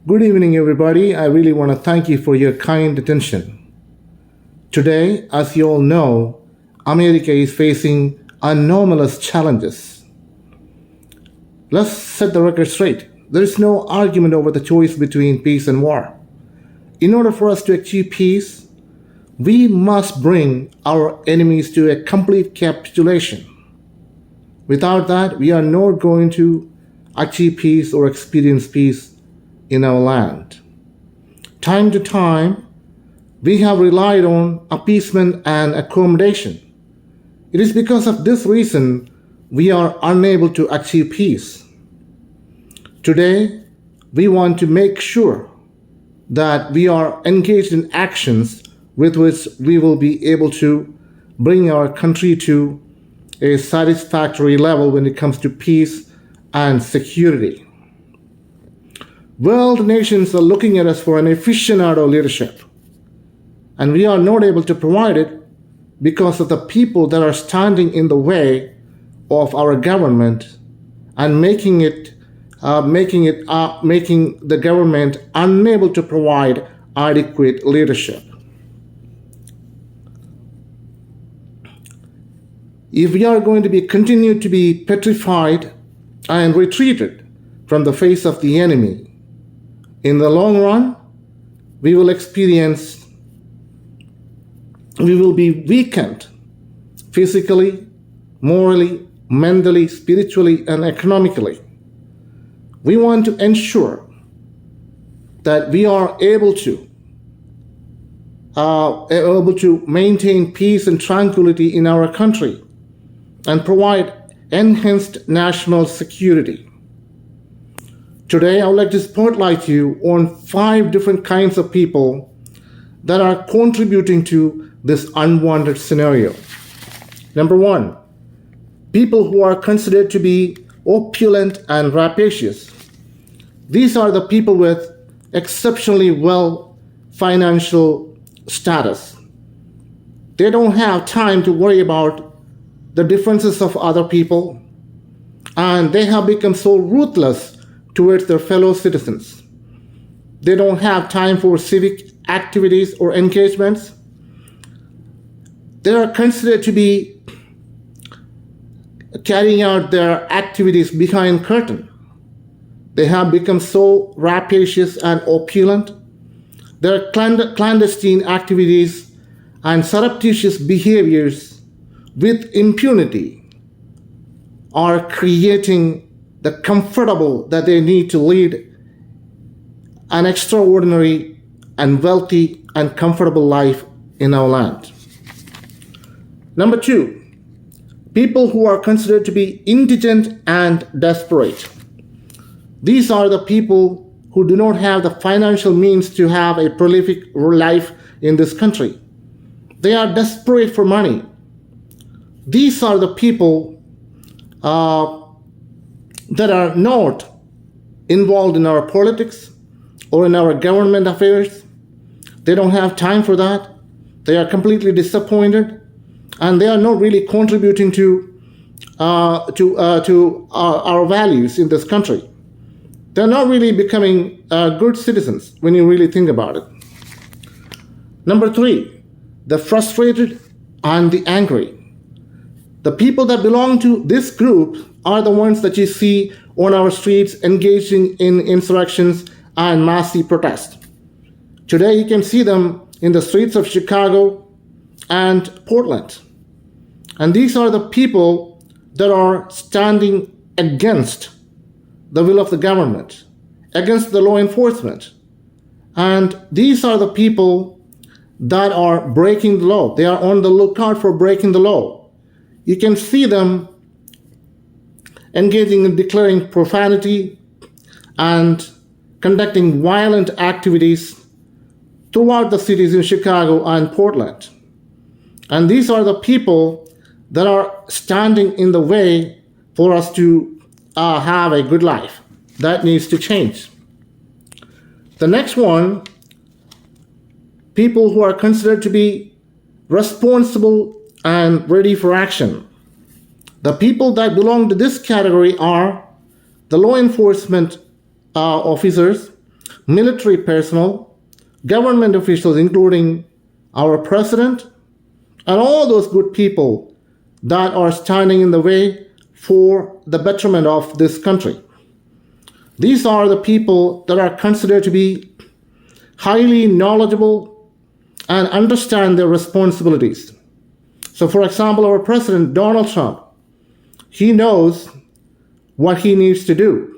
Good evening, everybody. I really want to thank you for your kind attention. Today, as you all know, America is facing anomalous challenges. Let's set the record straight. There is no argument over the choice between peace and war. In order for us to achieve peace, we must bring our enemies to a complete capitulation. Without that, we are not going to achieve peace or experience peace in our land. Time to time, we have relied on appeasement and accommodation. It is because of this reason we are unable to achieve peace. Today, we want to make sure that we are engaged in actions with which we will be able to bring our country to a satisfactory level when it comes to peace and security. World nations are looking at us for an aficionado leadership, and we are not able to provide it because of the people that are standing in the way of our government and making the government unable to provide adequate leadership. If we are going to continue to be petrified and retreated from the face of the enemy, in the long run, we will be weakened physically, morally, mentally, spiritually, and economically. We want to ensure that we are able to maintain peace and tranquility in our country and provide enhanced national security. Today, I would like to spotlight you on 5 different kinds of people that are contributing to this unwanted scenario. Number 1, people who are considered to be opulent and rapacious. These are the people with exceptionally well financial status. They don't have time to worry about the differences of other people, and they have become so ruthless towards their fellow citizens. They don't have time for civic activities or engagements. They are considered to be carrying out their activities behind curtain. They have become so rapacious and opulent. Their clandestine activities and surreptitious behaviors with impunity are creating the comfortable that they need to lead an extraordinary and wealthy and comfortable life in our land. Number 2, people who are considered to be indigent and desperate. These are the people who do not have the financial means to have a prolific life in this country. They are desperate for money. These are the people that are not involved in our politics or in our government affairs. They don't have time for that. They are completely disappointed, and they are not really contributing to our values in this country. They're not really becoming good citizens when you really think about it. Number 3, the frustrated and the angry. The people that belong to this group are the ones that you see on our streets engaging in insurrections and massive protest. Today you can see them in the streets of Chicago and Portland. And these are the people that are standing against the will of the government, against the law enforcement. And these are the people that are breaking the law. They are on the lookout for breaking the law. You can see them engaging in declaring profanity and conducting violent activities throughout the cities in Chicago and Portland. And these are the people that are standing in the way for us to have a good life. That needs to change. The next one, people who are considered to be responsible and ready for action. The people that belong to this category are the law enforcement officers, military personnel, government officials, including our president, and all those good people that are standing in the way for the betterment of this country. These are the people that are considered to be highly knowledgeable and understand their responsibilities. So, for example, our president, Donald Trump, he knows what he needs to do.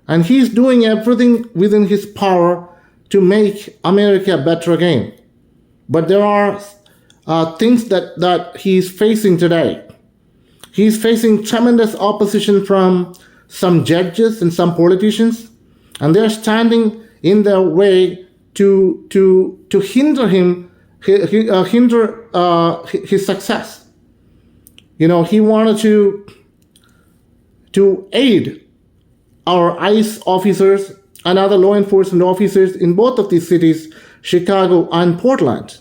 And he's doing everything within his power to make America better again. But there are things that he's facing today. He's facing tremendous opposition from some judges and some politicians, and they're standing in their way to hinder him, hinder his success. You know, he wanted to aid our ICE officers and other law enforcement officers in both of these cities, Chicago and Portland.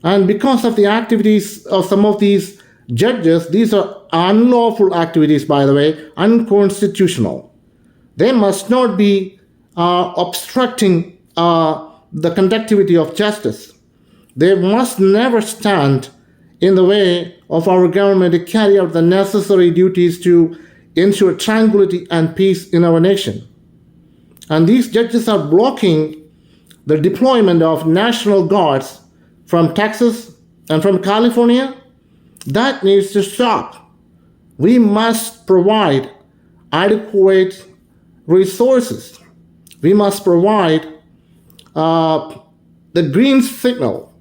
And because of the activities of some of these judges, these are unlawful activities, by the way, unconstitutional. They must not be obstructing the conductivity of justice. They must never stand in the way of our government to carry out the necessary duties to ensure tranquility and peace in our nation. And these judges are blocking the deployment of National Guards from Texas and from California. That needs to stop. We must provide adequate resources. We must provide the green signal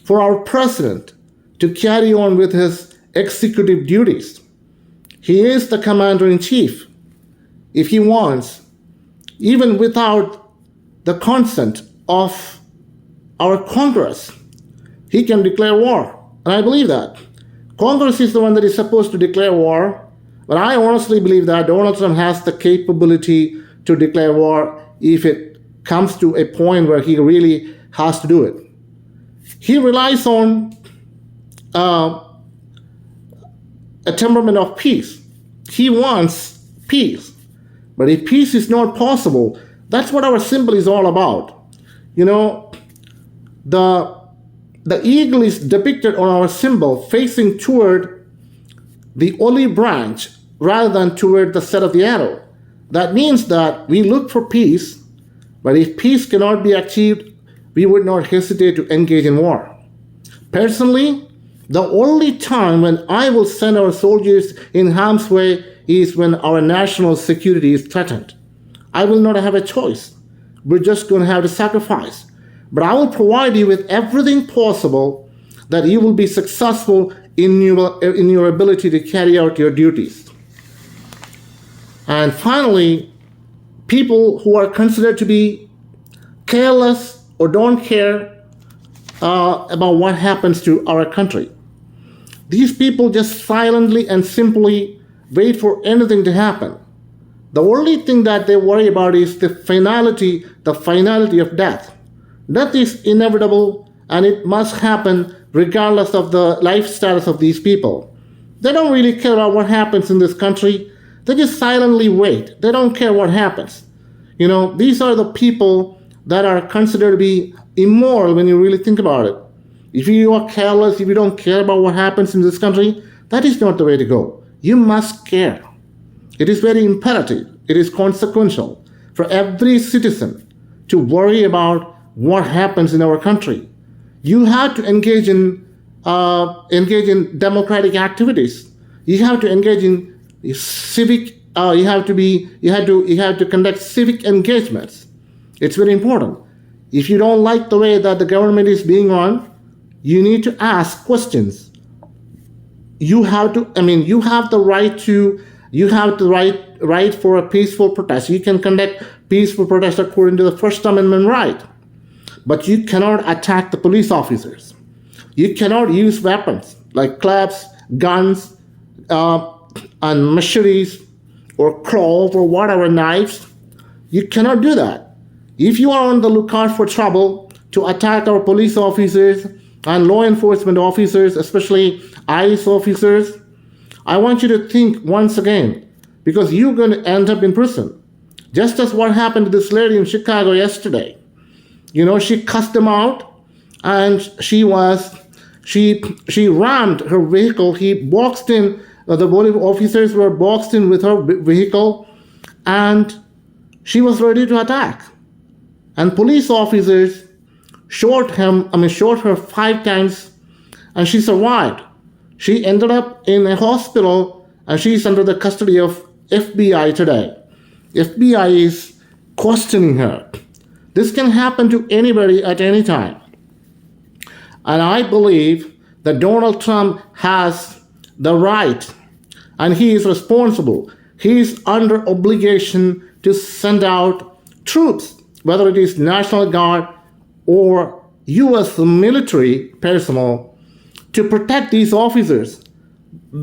for our president to carry on with his executive duties. He is the commander-in-chief. If he wants, even without the consent of our Congress, he can declare war. And I believe that. Congress is the one that is supposed to declare war, but I honestly believe that Donald Trump has the capability to declare war if it comes to a point where he really has to do it. He relies on a temperament of peace. He wants peace. But if peace is not possible, that's what our symbol is all about. You know, the eagle is depicted on our symbol facing toward the olive branch rather than toward the set of the arrow. That means that we look for peace, but if peace cannot be achieved, we would not hesitate to engage in war. Personally, the only time when I will send our soldiers in harm's way is when our national security is threatened. I will not have a choice. We're just going to have to sacrifice. But I will provide you with everything possible that you will be successful in your ability to carry out your duties. And finally, people who are considered to be careless or don't care about what happens to our country. These people just silently and simply wait for anything to happen. The only thing that they worry about is the finality of death. Death is inevitable and it must happen regardless of the life status of these people. They don't really care about what happens in this country. They just silently wait. They don't care what happens. You know, these are the people that are considered to be immoral when you really think about it. If you are careless, if you don't care about what happens in this country, that is not the way to go. You must care. It is very imperative. It is consequential for every citizen to worry about what happens in our country. You have to engage in democratic activities. You have to engage in civic. You have to conduct civic engagements. It's very important. If you don't like the way that the government is being run, you need to ask questions. You have the right for a peaceful protest. You can conduct peaceful protest according to the First Amendment right. But you cannot attack the police officers. You cannot use weapons like clubs, guns, and machetes, or claws, or whatever, knives. You cannot do that. If you are on the lookout for trouble to attack our police officers and law enforcement officers, especially ICE officers, I want you to think once again, because you're going to end up in prison. Just as what happened to this lady in Chicago yesterday. You know, she cussed him out, and she rammed her vehicle. He boxed in, the police officers were boxed in with her vehicle, and she was ready to attack. And police officers shot her 5 times, and she survived. She ended up in a hospital, and she's under the custody of FBI today. FBI is questioning her. This can happen to anybody at any time. And I believe that Donald Trump has the right, and he is responsible. He is under obligation to send out troops, whether it is National Guard or U.S. military personnel, to protect these officers,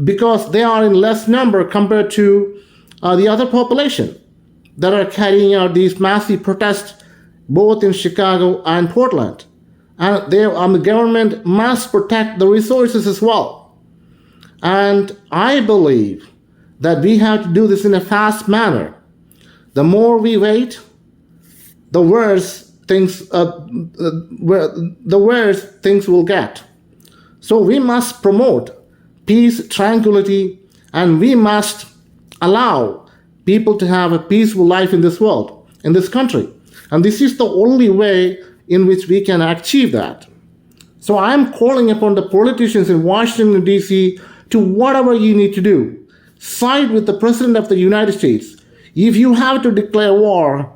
because they are in less number compared to the other population that are carrying out these massive protests both in Chicago and Portland. And the government must protect the resources as well. And I believe that we have to do this in a fast manner. The more we wait, the worse things will get. So we must promote peace, tranquility, and we must allow people to have a peaceful life in this world, in this country. And this is the only way in which we can achieve that. So I'm calling upon the politicians in Washington, D.C. to whatever you need to do. Side with the President of the United States if you have to declare war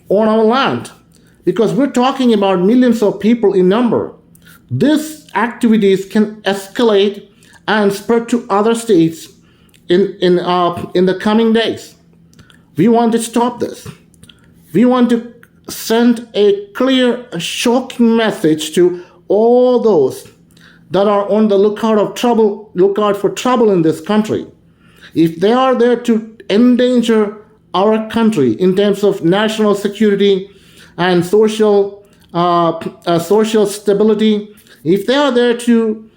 on our land, because we're talking about millions of people in number. These activities can escalate and spread to other states in the coming days. We want to stop this. We want to send a clear, shocking message to all those that are on the lookout for trouble in this country. If they are there to endanger our country in terms of national security and social stability, if they are there to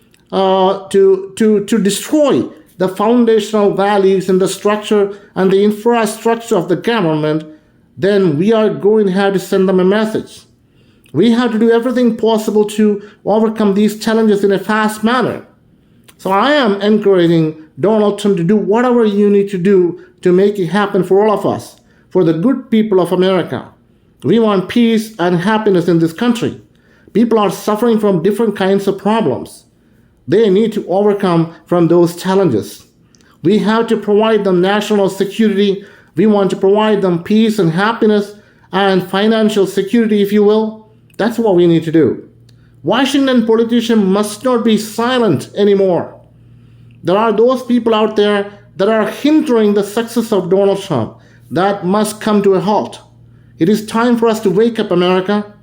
destroy the foundational values and the structure and the infrastructure of the government, then we are going to have to send them a message. We have to do everything possible to overcome these challenges in a fast manner. So I am encouraging Donald Trump to do whatever you need to do to make it happen for all of us, for the good people of America. We want peace and happiness in this country. People are suffering from different kinds of problems. They need to overcome from those challenges. We have to provide them national security. We want to provide them peace and happiness and financial security, if you will. That's what we need to do. Washington politicians must not be silent anymore. There are those people out there that are hindering the success of Donald Trump. That must come to a halt. It is time for us to wake up, America.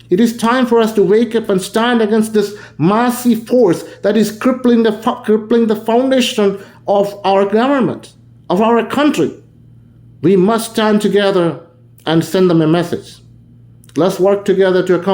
It is time for us to wake up and stand against this massive force that is crippling the foundation of our government, of our country. We must stand together and send them a message. Let's work together to accomplish